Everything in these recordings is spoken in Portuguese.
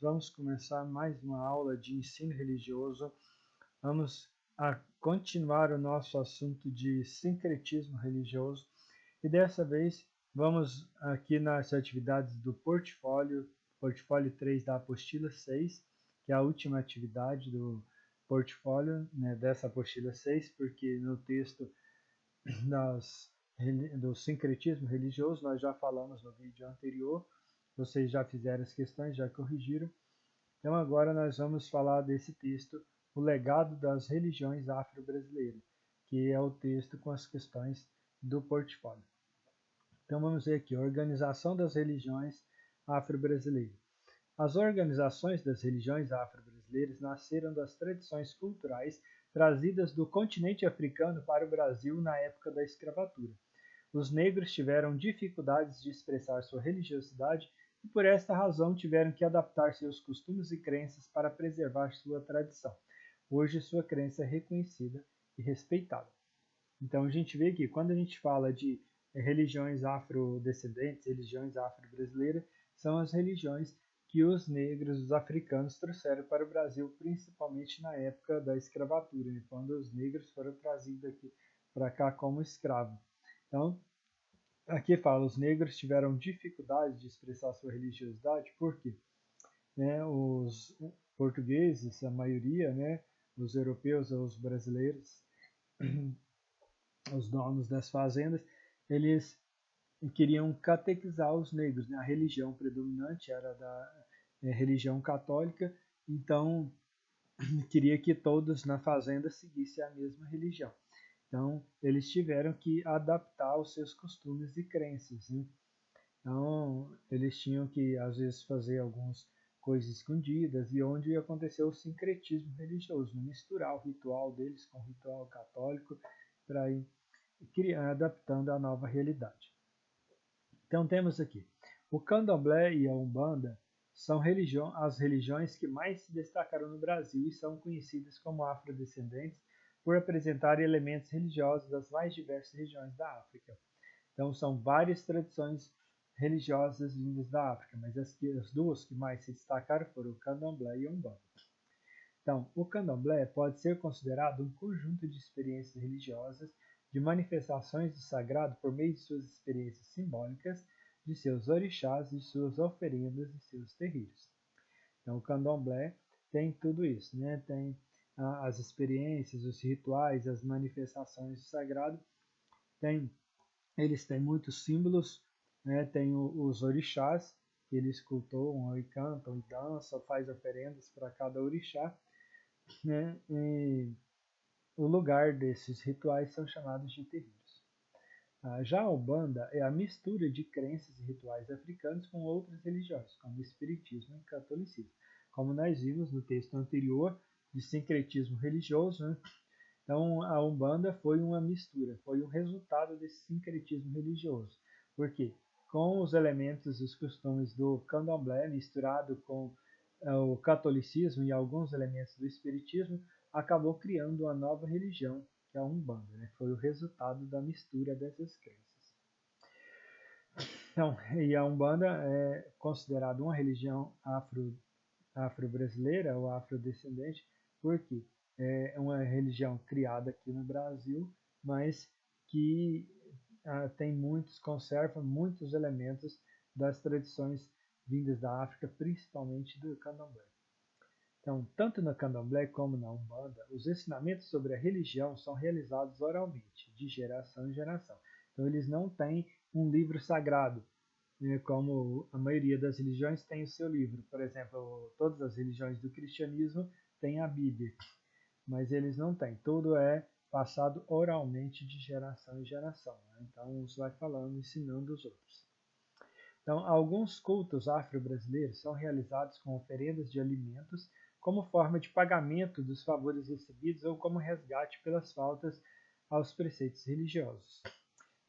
vamos começar mais uma aula de ensino religioso. Vamos continuar o nosso assunto de sincretismo religioso e dessa vez vamos aqui nas atividades do portfólio 3 da apostila 6, que é a última atividade do portfólio, né, dessa apostila 6, porque no texto do sincretismo religioso nós já falamos no vídeo anterior. Vocês já fizeram as questões, já corrigiram. Então agora nós vamos falar desse texto, O Legado das Religiões Afro-Brasileiras, que é o texto com as questões do portfólio. Então vamos ver aqui, Organização das Religiões Afro-Brasileiras. As organizações das religiões afro-brasileiras nasceram das tradições culturais trazidas do continente africano para o Brasil na época da escravatura. Os negros tiveram dificuldades de expressar sua religiosidade e por esta razão tiveram que adaptar seus costumes e crenças para preservar sua tradição. Hoje sua crença é reconhecida e respeitada. Então a gente vê que quando a gente fala de religiões afrodescendentes, religiões afro-brasileiras, são as religiões que os negros, os africanos trouxeram para o Brasil, principalmente na época da escravatura, né, quando os negros foram trazidos aqui para cá como escravos. Então, aqui fala, os negros tiveram dificuldade de expressar sua religiosidade, por quê? Né, os portugueses, a maioria, né, os europeus, os brasileiros, os donos das fazendas, eles queriam catequizar os negros, né? A religião predominante era da religião católica, então queria que todos na fazenda seguissem a mesma religião. Então, eles tiveram que adaptar os seus costumes e crenças, né? Então, eles tinham que, às vezes, fazer algumas coisas escondidas, e onde aconteceu o sincretismo religioso, misturar o ritual deles com o ritual católico, para ir adaptando à nova realidade. Então, temos aqui, o candomblé e a umbanda são as religiões que mais se destacaram no Brasil e são conhecidas como afrodescendentes por apresentarem elementos religiosos das mais diversas regiões da África. Então, são várias tradições religiosas vindas da África, mas as duas que mais se destacaram foram o candomblé e a umbanda. Então, o candomblé pode ser considerado um conjunto de experiências religiosas, de manifestações do sagrado por meio de suas experiências simbólicas, de seus orixás, de suas oferendas e seus terreiros. Então, o candomblé tem tudo isso, né? Tem as experiências, os rituais, as manifestações do sagrado. Eles têm muitos símbolos, né? Tem os orixás, que eles cultuam e cantam e dançam, faz oferendas para cada orixá, né? E o lugar desses rituais são chamados de terreiros. Já a Umbanda é a mistura de crenças e rituais africanos com outras religiões, como o espiritismo e o catolicismo, como nós vimos no texto anterior de sincretismo religioso, né? Então, a Umbanda foi uma mistura, foi um resultado desse sincretismo religioso. Por quê? Com os elementos e os costumes do candomblé misturado com o catolicismo e alguns elementos do espiritismo, acabou criando uma nova religião, que é a Umbanda, né? Foi o resultado da mistura dessas crenças. Então, e a Umbanda é considerada uma religião afro-brasileira ou afrodescendente, porque é uma religião criada aqui no Brasil, mas que conserva muitos elementos das tradições vindas da África, principalmente do candomblé. Então, tanto no candomblé como na Umbanda, os ensinamentos sobre a religião são realizados oralmente, de geração em geração. Então, eles não têm um livro sagrado, né, como a maioria das religiões tem o seu livro. Por exemplo, todas as religiões do cristianismo têm a Bíblia, mas eles não têm. Tudo é passado oralmente de geração em geração, né? Então, uns vai falando, ensinando os outros. Então, alguns cultos afro-brasileiros são realizados com oferendas de alimentos como forma de pagamento dos favores recebidos ou como resgate pelas faltas aos preceitos religiosos.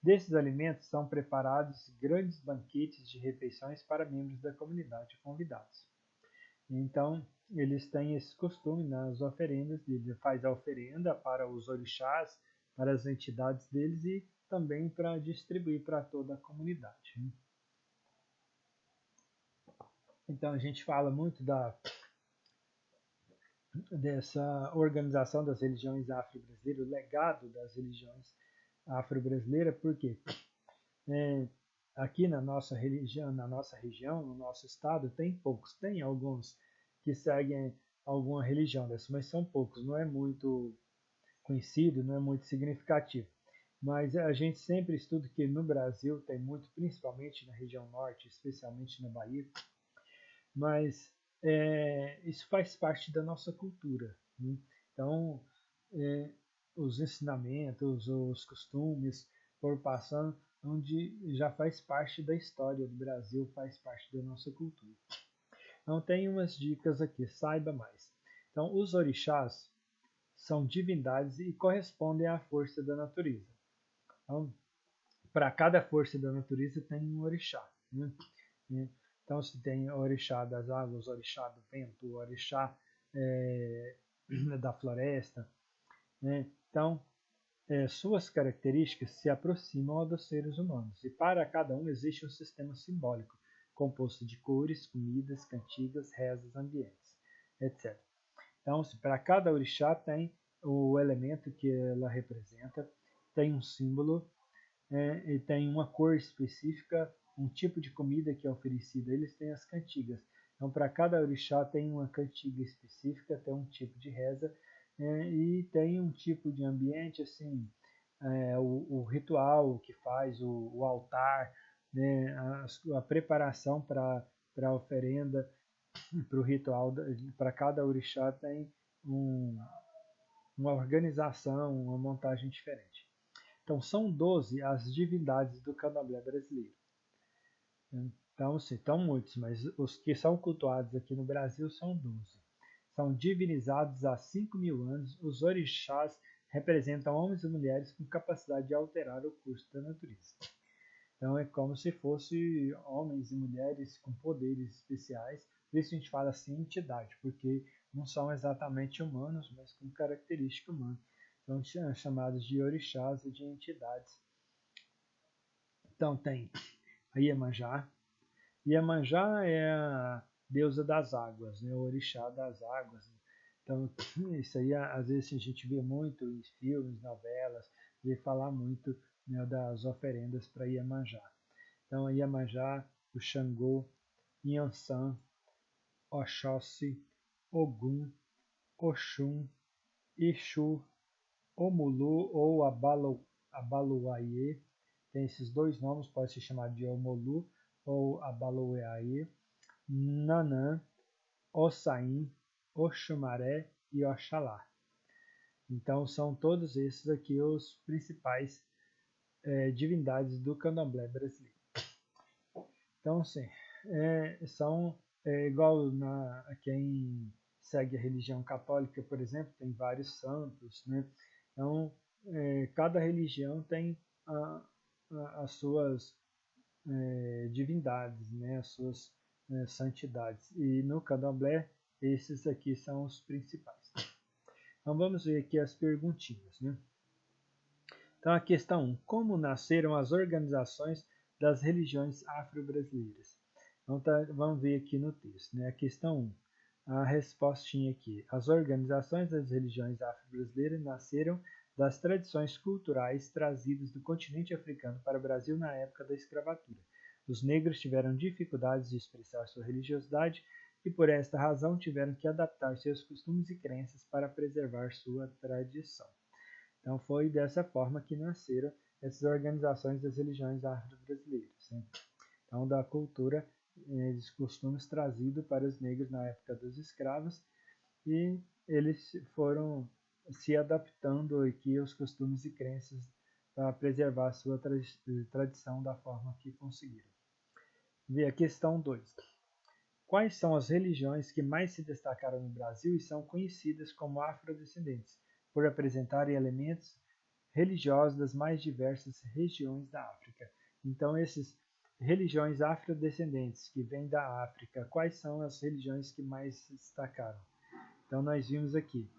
Desses alimentos são preparados grandes banquetes de refeições para membros da comunidade convidados. Então, eles têm esse costume nas oferendas, ele faz a oferenda para os orixás, para as entidades deles e também para distribuir para toda a comunidade. Então a gente fala muito dessa organização das religiões afro-brasileiras, o legado das religiões afro-brasileiras, porque é, aqui na nossa religião, na nossa região, no nosso estado, tem poucos, tem alguns que seguem alguma religião dessa, mas são poucos, não é muito conhecido, não é muito significativo. Mas a gente sempre estuda que no Brasil tem muito, principalmente na região norte, especialmente na Bahia, mas isso faz parte da nossa cultura, né? Então, é, os ensinamentos, os costumes foram passando, onde já faz parte da história do Brasil, faz parte da nossa cultura. Então, tem umas dicas aqui, saiba mais. Então, os orixás são divindades e correspondem à força da natureza. Então, para cada força da natureza tem um orixá, né? Então, se tem o orixá das águas, o orixá do vento, o orixá é, da floresta, né? Então, suas características se aproximam dos seres humanos, e para cada um existe um sistema simbólico, composto de cores, comidas, cantigas, rezas, ambientes, etc. Então, para cada orixá tem o elemento que ela representa, tem um símbolo, e tem uma cor específica, um tipo de comida que é oferecida. Eles têm as cantigas. Então, para cada orixá tem uma cantiga específica, tem um tipo de reza, e tem um tipo de ambiente, assim, o ritual que faz, o altar, né, a preparação para a oferenda, para o ritual, para cada orixá tem um, uma organização, uma montagem diferente. Então, são 12 as divindades do candomblé brasileiro. Então, sim, estão muitos, mas os que são cultuados aqui no Brasil são 12. São divinizados há 5.000 anos. Os orixás representam homens e mulheres com capacidade de alterar o curso da natureza. Então, é como se fossem homens e mulheres com poderes especiais. Por isso a gente fala assim, entidade, porque não são exatamente humanos, mas com característica humana. São chamados de orixás e de entidades. Então, tem a Iemanjá. Iemanjá é a deusa das águas, né? O orixá das águas. Então, isso aí às vezes a gente vê muito em filmes, novelas, vê falar muito, né, das oferendas para Iemanjá. Então, a Iemanjá, o Xangô, Inhansã, Oxóssi, Ogum, Oxum, Exu, Omulu ou Abaluayê. Tem esses dois nomes, pode ser chamado de Omulu ou Abaluayê. Nanã, Ossain, Oxumaré e Oxalá. Então são todos esses aqui os principais divindades do candomblé brasileiro. Então, assim, são igual quem segue a religião católica, por exemplo, tem vários santos, né? Então, cada religião tem as suas divindades, né? As suas santidades. E no candomblé, esses aqui são os principais. Então, vamos ver aqui as perguntinhas, né? Então, a questão 1. Como nasceram as organizações das religiões afro-brasileiras? Então, vamos ver aqui no texto, né? A questão 1. A respostinha aqui. As organizações das religiões afro-brasileiras nasceram das tradições culturais trazidas do continente africano para o Brasil na época da escravatura. Os negros tiveram dificuldades de expressar sua religiosidade e, por esta razão, tiveram que adaptar seus costumes e crenças para preservar sua tradição. Então foi dessa forma que nasceram essas organizações das religiões afro-brasileiras, né? Então da cultura dos costumes trazidos para os negros na época dos escravos, e eles foram se adaptando aqui aos costumes e crenças para preservar a sua tradição da forma que conseguiram. Vê a questão 2. Quais são as religiões que mais se destacaram no Brasil e são conhecidas como afrodescendentes, por apresentarem elementos religiosos das mais diversas regiões da África? Então, essas religiões afrodescendentes que vêm da África, quais são as religiões que mais se destacaram? Então, nós vimos aqui,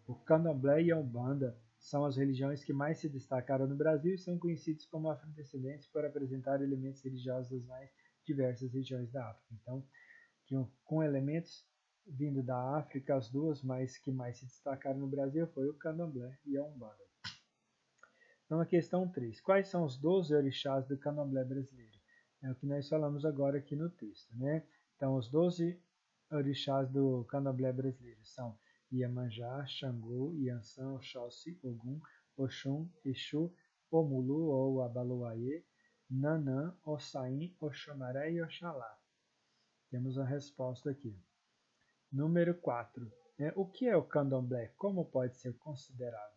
o Candomblé e a Umbanda são as religiões que mais se destacaram no Brasil e são conhecidos como afrodescendentes por apresentar elementos religiosos das mais diversas regiões da África. Então, com elementos vindo da África. As duas que mais se destacaram no Brasil foi o candomblé e a umbanda. Então, a questão 3. Quais são os 12 orixás do candomblé brasileiro? É o que nós falamos agora aqui no texto, né? Então, os 12 orixás do candomblé brasileiro são Iemanjá, Xangô, Iansã, Oxóssi, Ogum, Oxum, Exu, Omulu ou Abaluayê, Nanã, Ossain, Oxomaré e Oxalá. Temos a resposta aqui. Número 4. O que é o candomblé? Como pode ser considerado?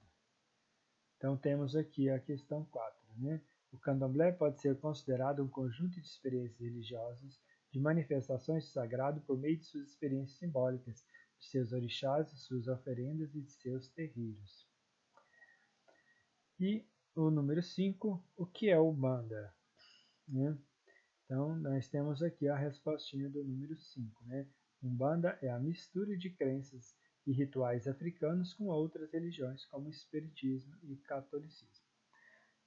Então temos aqui a questão 4. Né? O candomblé pode ser considerado um conjunto de experiências religiosas, de manifestações de sagrado por meio de suas experiências simbólicas, de seus orixás, de suas oferendas e de seus terreiros. E o número 5, o que é Umbanda? Né? Então, nós temos aqui a respostinha do número 5. Né? Umbanda é a mistura de crenças e rituais africanos com outras religiões, como espiritismo e catolicismo.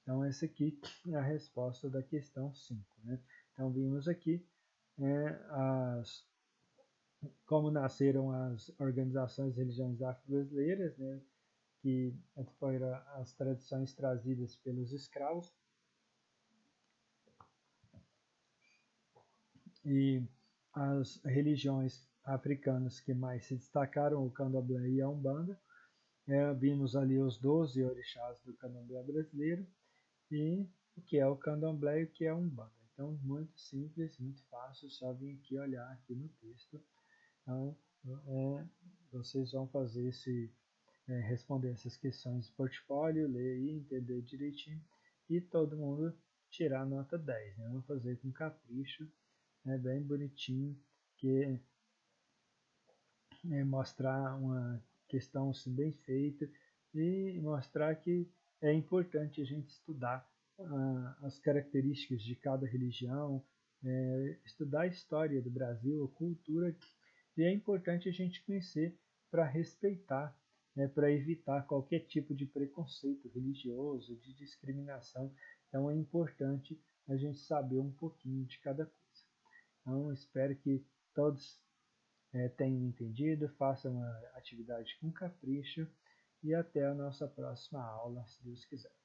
Então, essa aqui é a resposta da questão 5. Né? Então, vimos aqui como nasceram as organizações de religiões afro-brasileiras, né? Que foram as tradições trazidas pelos escravos. E as religiões africanas que mais se destacaram, o candomblé e a umbanda. Vimos ali os 12 orixás do candomblé brasileiro e o que é o candomblé e o que é a umbanda. Então, muito simples, muito fácil, só vir aqui olhar aqui no texto. Então, vocês vão fazer responder essas questões de portfólio, ler e entender direitinho e todo mundo tirar nota 10. Né? Vamos fazer com capricho, bem bonitinho, que mostrar uma questão assim, bem feita e mostrar que é importante a gente estudar as características de cada religião, estudar a história do Brasil, a cultura, e é importante a gente conhecer para respeitar, para evitar qualquer tipo de preconceito religioso, de discriminação. Então é importante a gente saber um pouquinho de cada coisa. Então espero que todos tenham entendido, façam a atividade com capricho e até a nossa próxima aula, se Deus quiser.